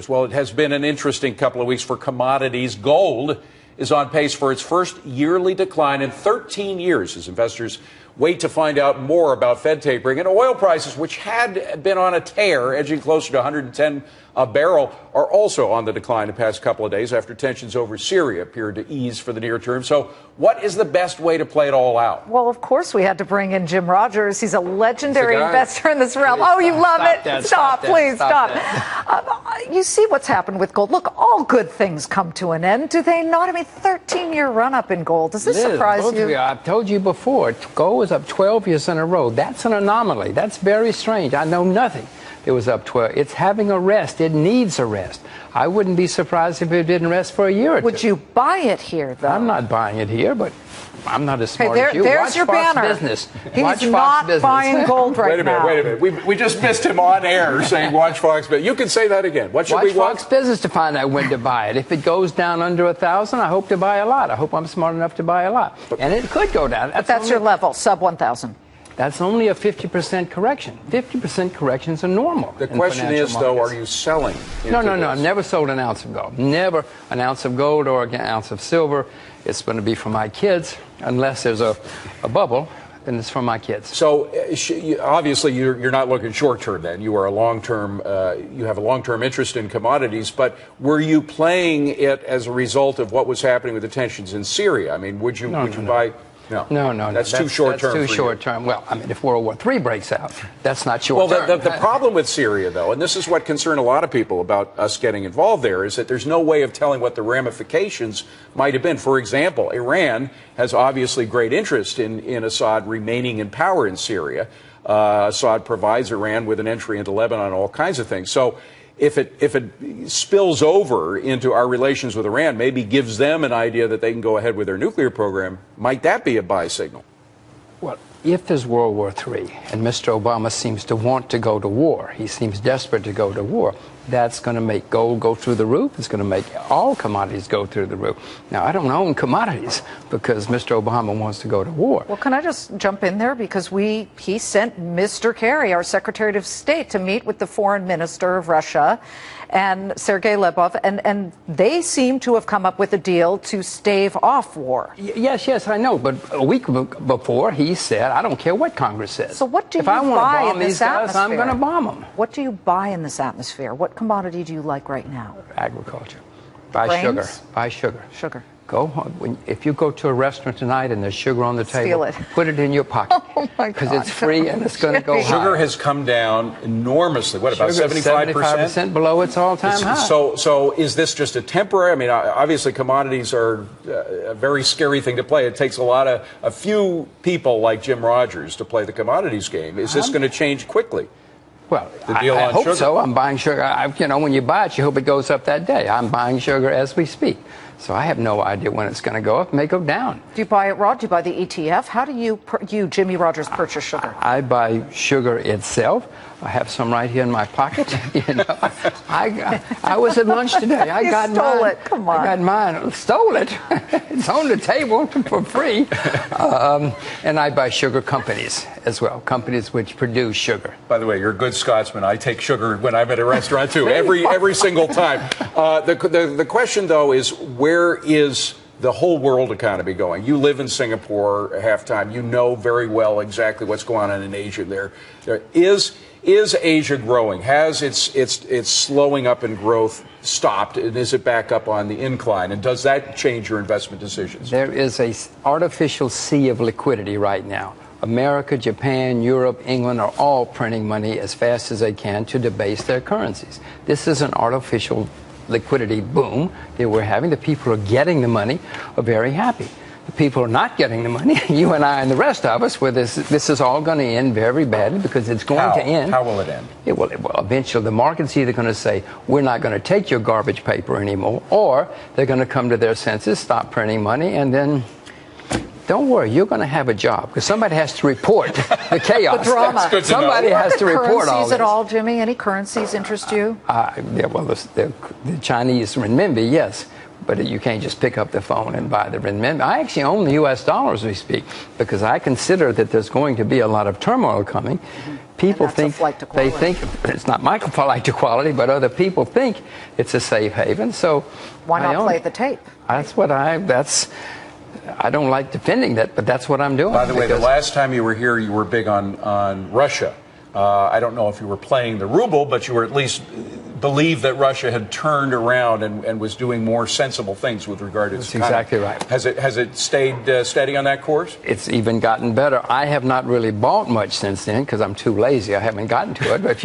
Well, it has been an interesting couple of weeks for commodities. Gold is on pace for its first yearly decline in 13 years as investors wait to find out more about Fed tapering. And oil prices, which had been on a tear, edging closer to 110 a barrel, are also on the decline the past couple of days after tensions over Syria appeared to ease for the near term. So what is the best way to play it all out? Well, of course, we had to bring in Jim Rogers. He's a legendary investor in this realm. Oh, you love it. Stop, please stop. You see what's happened with gold. Look, all good things come to an end, do they not? I mean, 13-year run-up in gold. Does this surprise you? I've told you before, gold is up 12 years in a row. That's an anomaly. That's very strange. I know nothing. It was up 12. It's having a rest. It needs a rest. I wouldn't be surprised if it didn't rest for a year or two. Would you buy it here, though? I'm not buying it here, but I'm not as smart as you. There's Watch your Fox banner. Business. He's Watch not Fox Business. buying gold right now. Wait a minute. We just missed him on air saying watch Fox Business. You can say that again. What should we watch? Watch Fox Business to find out when to buy it. If it goes down under 1,000, I hope to buy a lot. I hope I'm smart enough to buy a lot. And it could go down. But that's your level, sub 1,000. That's only a 50% correction. 50% corrections are normal. The question is, though, are you selling? No. I've never sold an ounce of gold. Never an ounce of gold or an ounce of silver. It's going to be for my kids, unless there's a bubble. Then it's for my kids. So obviously you're not looking short term. Then you are a long term. You have a long term interest in commodities. But were you playing it as a result of what was happening with the tensions in Syria? I mean, would you buy? No. That's too short term. That's too short term. Well, I mean, if World War III breaks out, that's not short term. Well, the problem with Syria, though, and this is what concerned a lot of people about us getting involved there, is that there's no way of telling what the ramifications might have been. For example, Iran has obviously great interest in Assad remaining in power in Syria. Assad provides Iran with an entry into Lebanon, all kinds of things. So if it spills over into our relations with Iran, maybe gives them an idea that they can go ahead with their nuclear program, might that be a buy signal? Well, if there's World War III and Mr. Obama seems to want to go to war, he seems desperate to go to war, that's going to make gold go through the roof. It's going to make all commodities go through the roof. Now, I don't own commodities because Mr. Obama wants to go to war. Well, can I just jump in there? Because he sent Mr. Kerry, our Secretary of State, to meet with the Foreign Minister of Russia and Sergei Lavrov, and they seem to have come up with a deal to stave off war. Yes, I know. But a week before, he said, I don't care what Congress says. So what do you buy in this atmosphere? I'm going to bomb them. What do you buy in this atmosphere? What commodity do you like right now? Agriculture. Buy Grains? Sugar. Buy sugar. Sugar. Go home. If you go to a restaurant tonight and there's sugar on the table, steal it. Put it in your pocket. Oh my God. Because it's free and it's going to go high. Sugar has come down enormously. What, about 75%? 75% below its all-time high. So is this just a temporary? I mean, obviously commodities are a very scary thing to play. It takes a few people like Jim Rogers to play the commodities game. Is this going to change quickly? Well, I hope sugar? so. I'm buying sugar. When you buy it, you hope it goes up that day. I'm buying sugar as we speak. So I have no idea when it's going to go up. It may go down. Do you buy it raw? Do you buy the ETF? How do you, Jimmy Rogers, purchase sugar? I buy sugar itself. I have some right here in my pocket. I was at lunch today. I got stole mine. it. Come on. I got mine. Stole it. It's on the table for free. And I buy sugar companies as well, companies which produce sugar. By the way, you're a good Scotsman. I take sugar when I'm at a restaurant too, every single time. The question though is, where is the whole world economy going? You live in Singapore half time. You know very well exactly what's going on in Asia. There is Asia growing? Has its slowing up in growth stopped, and is it back up on the incline? And does that change your investment decisions? There is an artificial sea of liquidity right now. America, Japan, Europe, England are all printing money as fast as they can to debase their currencies. This is an artificial liquidity boom that we're having. The people who are getting the money are very happy. The people who are not getting the money, you and I and the rest of us, where this is all going to end very badly because it's going to end. How will it end? It will eventually. The market's either going to say, we're not going to take your garbage paper anymore, or they're going to come to their senses, stop printing money, and then don't worry, you're going to have a job because somebody has to report the chaos. The drama. Somebody has to report all this. Currencies at all, Jimmy? Any currencies interest you? The Chinese renminbi, yes. But you can't just pick up the phone and buy the renminbi. I actually own the U.S. dollar as we speak because I consider that there's going to be a lot of turmoil coming. people that's a think flight to they quality. think it's not my flight to quality, but other people think it's a safe haven. So Why I not own play it. the tape? I don't like defending that, but that's what I'm doing. By the way, the last time you were here, you were big on Russia. I don't know if you were playing the ruble, but you were at least believed that Russia had turned around and was doing more sensible things with regard to its That's exactly economy. right. Has it stayed steady on that course? It's even gotten better. I have not really bought much since then because I'm too lazy. I haven't gotten to it. But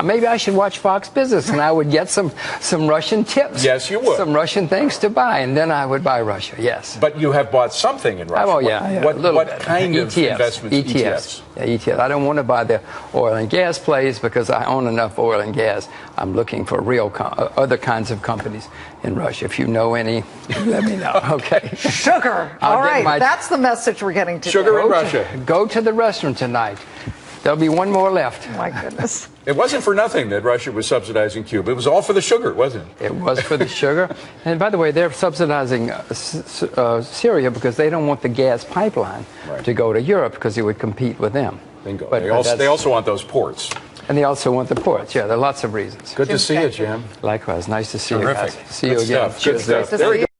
maybe I should watch Fox Business and I would get some Russian tips. Yes, you would. Some Russian things to buy, and then I would buy Russia. Yes. But you have bought something in Russia. Oh yeah. What kind of ETFs. investments? ETFs. Yeah, ETFs. I don't want to buy the oil and gas plays because I own enough oil and gas. I'm looking for real other kinds of companies in Russia. If you know any, let me know. Okay. Sugar. All right. That's the message we're getting to. Sugar in Russia. Go to the restaurant tonight. There'll be one more left. My goodness. It wasn't for nothing that Russia was subsidizing Cuba. It was all for the sugar, wasn't it? It was for the sugar. And by the way, they're subsidizing Syria because they don't want the gas pipeline to go to Europe because it would compete with them. Bingo. But they also want those ports. And they also want the ports. Yeah, there are lots of reasons. Good to see you, Jim. Likewise. Nice to see Terrific. you guys. See Good you again. stuff. Good stuff. Nice to see you.